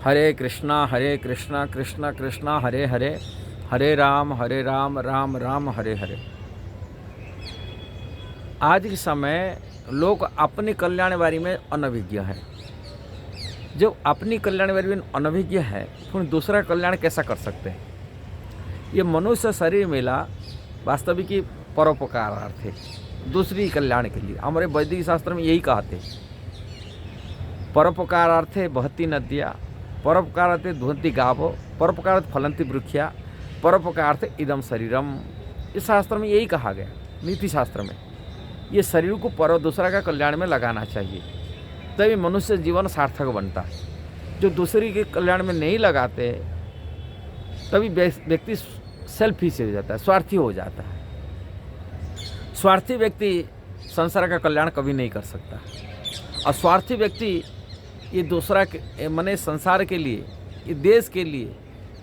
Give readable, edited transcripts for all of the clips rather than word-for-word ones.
हरे कृष्णा कृष्णा कृष्णा हरे हरे, हरे राम राम राम हरे हरे। आज के समय लोग अपनी कल्याणवारी में अनभिज्ञ हैं। जो अपनी कल्याणवारी में अनभिज्ञ है फिर दूसरा कल्याण कैसा कर सकते हैं? ये मनुष्य शरीर मिला वास्तविक की परोपकारार्थ है, दूसरी कल्याण के लिए। हमारे वैदिक शास्त्र में यही कहते हैं, परोपकारार्थे बहती नद्या, परोपकारार्थे धुवंती गावो, परोपकारार्थ फलंती वृक्षा, परोपकारार्थे इदम शरीरम। इस शास्त्र में यही कहा गया, नीति शास्त्र में। ये शरीर को दूसरा का कल्याण में लगाना चाहिए, तभी मनुष्य जीवन सार्थक बनता है। जो दूसरी के कल्याण में नहीं लगाते तभी व्यक्ति सेल्फिश हो जाता है, स्वार्थी हो जाता है। स्वार्थी व्यक्ति संसार का कल्याण कभी नहीं कर सकता, और स्वार्थी व्यक्ति ये दूसरा के माने संसार के लिए, ये देश के लिए,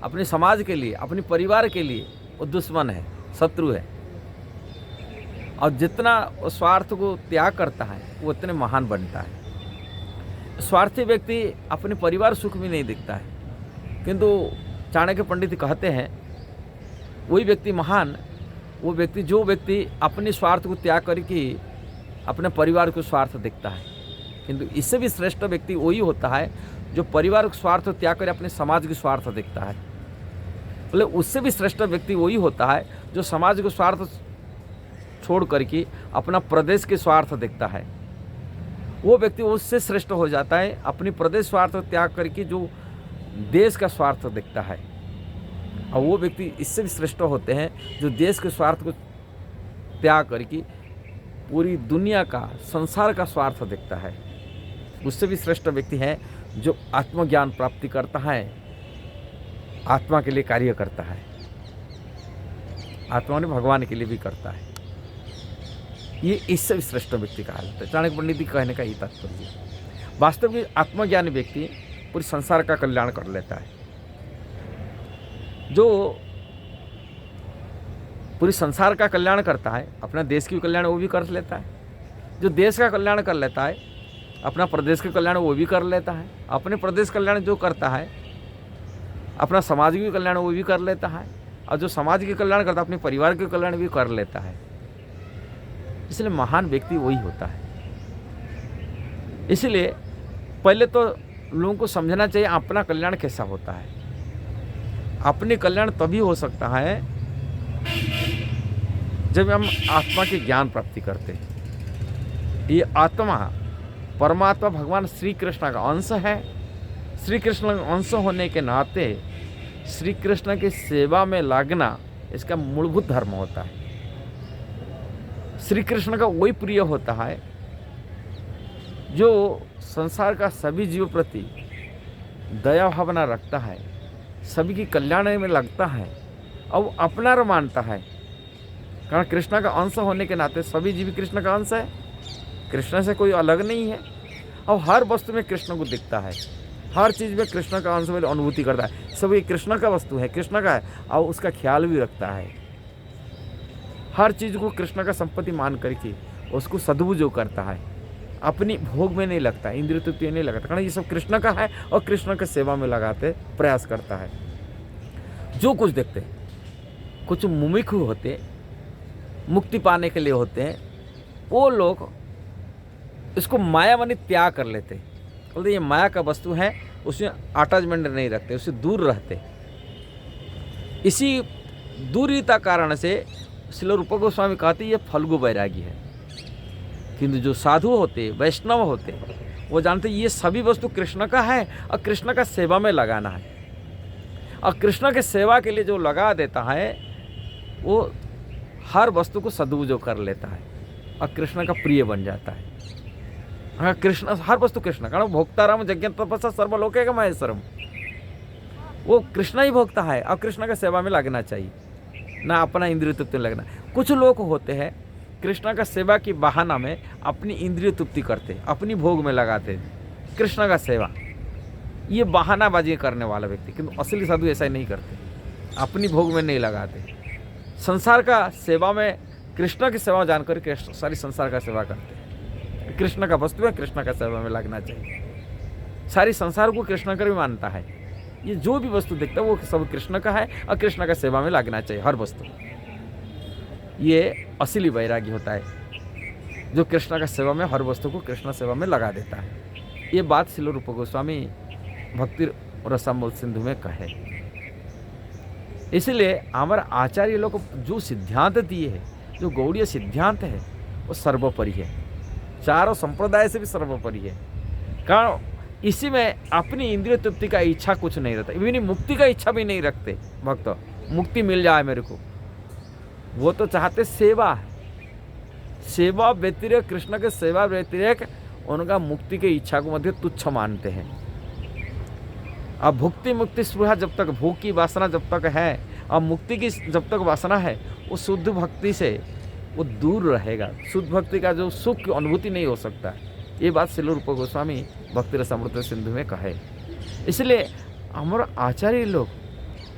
अपने समाज के लिए, अपने परिवार के लिए वो दुश्मन है, शत्रु है। और जितना वो स्वार्थ को त्याग करता है वो उतने महान बनता है। स्वार्थी व्यक्ति अपने परिवार सुख में नहीं दिखता है, किंतु चाणक्य पंडित कहते हैं वही व्यक्ति महान, वो व्यक्ति जो व्यक्ति अपने स्वार्थ को त्याग करके अपने परिवार को स्वार्थ दिखता है। किंतु इससे भी श्रेष्ठ व्यक्ति वही होता है जो परिवार को स्वार्थ त्याग कर अपने समाज की स्वार्थ दिखता है। बोले उससे भी श्रेष्ठ व्यक्ति वही होता है जो समाज को स्वार्थ छोड़ करके अपना प्रदेश के स्वार्थ दिखता है। वो व्यक्ति उससे श्रेष्ठ हो जाता है अपनी प्रदेश स्वार्थ त्याग करके जो देश का स्वार्थ दिखता है। और वो व्यक्ति इससे भी श्रेष्ठ होते हैं जो देश के स्वार्थ को त्याग करके पूरी दुनिया का, संसार का स्वार्थ दिखता है। उससे भी श्रेष्ठ व्यक्ति है जो आत्मज्ञान प्राप्ति करता है, आत्मा के लिए कार्य करता है, आत्मा ने भगवान के लिए भी करता है। ये इससे भी श्रेष्ठ व्यक्ति कहा जाता है। चाणक्य पंडित जी कहने का ये तात्पर्य है। वास्तव में आत्मज्ञानी व्यक्ति पूरे संसार का कल्याण कर लेता है। जो पूरी संसार का कल्याण करता है, अपना देश की कल्याण वो भी कर लेता है। जो देश का कल्याण कर लेता है, अपना प्रदेश का कल्याण वो भी कर लेता है। अपने प्रदेश कल्याण जो करता है, अपना समाज की कल्याण वो भी कर लेता है। और जो समाज के कल्याण करता है, अपने परिवार के कल्याण भी कर लेता है। इसलिए महान व्यक्ति वही होता है। इसलिए पहले तो लोगों को समझना चाहिए अपना कल्याण कैसा होता है। अपने कल्याण तभी हो सकता है जब हम आत्मा के ज्ञान प्राप्ति करते हैं। ये आत्मा परमात्मा भगवान श्री कृष्ण का अंश है। श्री कृष्ण का अंश होने के नाते श्री कृष्ण की सेवा में लगना इसका मूलभूत धर्म होता है। श्री कृष्ण का वही प्रिय होता है जो संसार का सभी जीवों प्रति दया भावना रखता है, सभी की कल्याण में लगता है और वो अपना मानता है। कारण कृष्ण का अंश होने के नाते सभी जीव कृष्ण का अंश है, कृष्ण से कोई अलग नहीं है। और हर वस्तु में कृष्ण को दिखता है, हर चीज़ में कृष्ण का अंश में अनुभूति करता है। सब ये कृष्ण का वस्तु है, कृष्ण का है, और उसका ख्याल भी रखता है। हर चीज़ को कृष्ण का संपत्ति मान करके उसको सदुपयोग करता है, अपनी भोग में नहीं लगता, इंद्रिय तृप्ति नहीं लगता। कारण ये सब कृष्ण का है और कृष्ण के सेवा में लगाते प्रयास करता है। जो कुछ देखते, कुछ मुमुक्षु होते, मुक्ति पाने के लिए होते हैं, वो लोग इसको माया मानी त्याग कर लेते। बोलते ये माया का वस्तु है, उसमें अटैचमेंट नहीं रखते, उससे दूर रहते। इसी दूरीता कारण से श्रील रूप गोस्वामी कहते ये फल्गु वैरागी है। किंतु जो साधु होते, वैष्णव होते, वो जानते ये सभी वस्तु कृष्ण का है और कृष्ण का सेवा में लगाना है। और कृष्ण के सेवा के लिए जो लगा देता है वो हर वस्तु को सदुपयोग कर लेता है और कृष्ण का प्रिय बन जाता है। हाँ, कृष्ण हर वस्तु कृष्ण कारण भोक्ताराम यज्ञ तपस्या सर्वलोके का महेश्वरम। वो कृष्ण ही भोगता है और कृष्ण का सेवा में लगना चाहिए, ना अपना इंद्रिय तृप्ति में लगना। कुछ लोग होते हैं कृष्ण का सेवा की बहाना में अपनी इंद्रिय तृप्ति करते, अपनी भोग में लगाते कृष्ण का सेवा। ये बहानाबाजी करने वाला व्यक्ति, किंतु असली साधु ऐसा ही नहीं करते, अपनी भोग में नहीं लगाते। संसार का सेवा में कृष्ण की सेवा जानकर के सारी संसार का सेवा करते। कृष्ण का वस्तु है, कृष्ण का सेवा में लगना चाहिए। सारी संसार को कृष्ण का भी मानता है। ये जो भी वस्तु देखता है वो सब कृष्ण का है और कृष्ण का सेवा में लगना चाहिए हर वस्तु। ये असली वैराग्य होता है, जो कृष्ण का सेवा में हर वस्तु को कृष्ण सेवा में लगा देता है। ये बात श्रील रूप गोस्वामी भक्ति रसामृत सिंधु में कहे। इसलिए हमारा आचार्य लोग जो सिद्धांत दिए है, जो गौड़ीय सिद्धांत है, वो सर्वोपरि है, चारों संप्रदाय से भी सर्वोपरि है। कारण इसी में अपनी इंद्रिय तृप्ति का इच्छा कुछ नहीं रहता, इवन मुक्ति का इच्छा भी नहीं रखते भक्त। मुक्ति मिल जाए मेरे को, वो तो चाहते सेवा है। सेवा व्यतिरेक, कृष्ण के सेवा व्यतिरेक उनका मुक्ति की इच्छा को मध्य तुच्छ मानते हैं। अब भुक्ति मुक्ति स्पृहा जब तक, भोग की वासना जब तक है और मुक्ति की जब तक वासना है, वो शुद्ध भक्ति से वो दूर रहेगा। शुद्ध भक्ति का जो सुख की अनुभूति नहीं हो सकता। ये बात श्रील रूप गोस्वामी भक्ति रसामृत सिंधु में कहे। इसलिए हमारा आचार्य लोग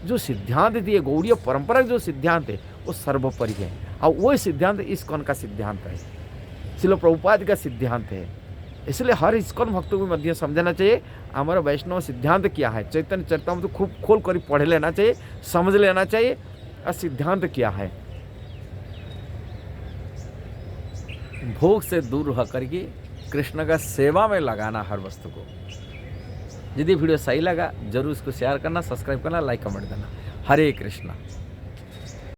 जो सिद्धांत दिए, गौड़ीय परंपरा जो सिद्धांत है वो सर्वोपरि है। और वही सिद्धांत इस्कॉन का सिद्धांत है, श्रील प्रभुपाद का सिद्धांत है। इसलिए हर इस्कॉन भक्तों को मध्य समझना चाहिए हमारा वैष्णव सिद्धांत क्या है। चैतन्य चरितामृत खूब खोल कर पढ़ लेना चाहिए, समझ लेना चाहिए और सिद्धांत क्या है। भोग से दूर रह करके कृष्ण का सेवा में लगाना हर वस्तु को। यदि वीडियो सही लगा जरूर इसको शेयर करना, सब्सक्राइब करना, लाइक कमेंट देना। हरे कृष्णा।